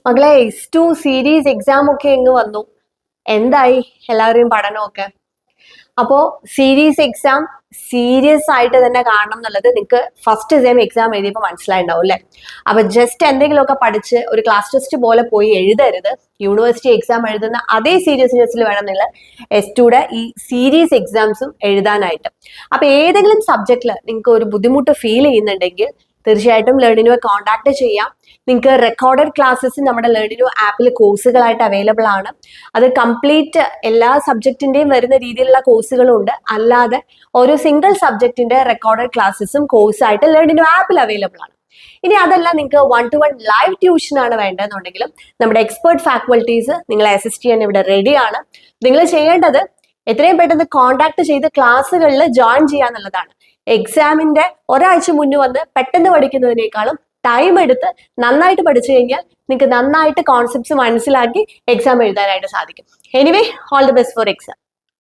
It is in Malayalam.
മകളെ S2 സീരീസ് എക്സാം ഒക്കെ ഇങ്ങ് വന്നു. എന്തായി എല്ലാവരെയും പഠനമൊക്കെ? അപ്പോ സീരീസ് എക്സാം സീരിയസ് ആയിട്ട് തന്നെ കാണണം എന്നുള്ളത് നിങ്ങൾക്ക് ഫസ്റ്റ് സെം എക്സാം എഴുതിയപ്പോൾ മനസ്സിലായിട്ടുണ്ടാവും അല്ലേ? അപ്പൊ ജസ്റ്റ് എന്തെങ്കിലുമൊക്കെ പഠിച്ച് ഒരു ക്ലാസ് ടെസ്റ്റ് പോലെ പോയി എഴുതരുത്. യൂണിവേഴ്സിറ്റി എക്സാം എഴുതുന്ന അതേ സീരിയസ്നെസ്സിൽ വേണം നിങ്ങൾ S2യുടെ ഈ സീരീസ് എക്സാംസും എഴുതാനായിട്ട്. അപ്പൊ ഏതെങ്കിലും സബ്ജക്റ്റിൽ നിങ്ങൾക്ക് ഒരു ബുദ്ധിമുട്ട് ഫീൽ ചെയ്യുന്നുണ്ടെങ്കിൽ തീർച്ചയായിട്ടും ലേണിനുമായി കോൺടാക്ട് ചെയ്യാം. നിങ്ങൾക്ക് റെക്കോർഡഡ് ക്ലാസ്സസ് നമ്മുടെ ലേണിനു ആപ്പിൽ കോഴ്സുകളായിട്ട് അവൈലബിൾ ആണ്. അത് കംപ്ലീറ്റ് എല്ലാ സബ്ജക്റ്റിന്റെയും വരുന്ന രീതിയിലുള്ള കോഴ്സുകളും ഉണ്ട്. അല്ലാതെ ഓരോ സിംഗിൾ സബ്ജക്റ്റിന്റെ റെക്കോർഡഡ് ക്ലാസ്സസും കോഴ്സായിട്ട് ലേണിനു ആപ്പിൽ അവൈലബിൾ ആണ്. ഇനി അതല്ല നിങ്ങൾക്ക് 1-to-1 ലൈവ് ട്യൂഷൻ ആണ് വേണ്ടതെന്നുണ്ടെങ്കിലും നമ്മുടെ എക്സ്പേർട്ട് ഫാക്കൽറ്റീസ് നിങ്ങളെ അസിസ്റ്റ് ചെയ്യാൻ ഇവിടെ റെഡിയാണ്. നിങ്ങൾ ചെയ്യേണ്ടത് എത്രയും പെട്ടെന്ന് കോൺടാക്ട് ചെയ്ത് ക്ലാസ്സുകളിൽ ജോയിൻ ചെയ്യാന്നുള്ളതാണ്. എക്സാമിന്റെ ഒരാഴ്ച മുന്നേ വന്ന് പെട്ടെന്ന് പഠിക്കുന്നതിനേക്കാളും ടൈം എടുത്ത് നന്നായിട്ട് പഠിച്ചു കഴിഞ്ഞാൽ നിങ്ങൾക്ക് നന്നായിട്ട് കോൺസെപ്റ്റ്സ് മനസ്സിലാക്കി എക്സാം എഴുതാനായിട്ട് സാധിക്കും. Anyway, all the best for exam.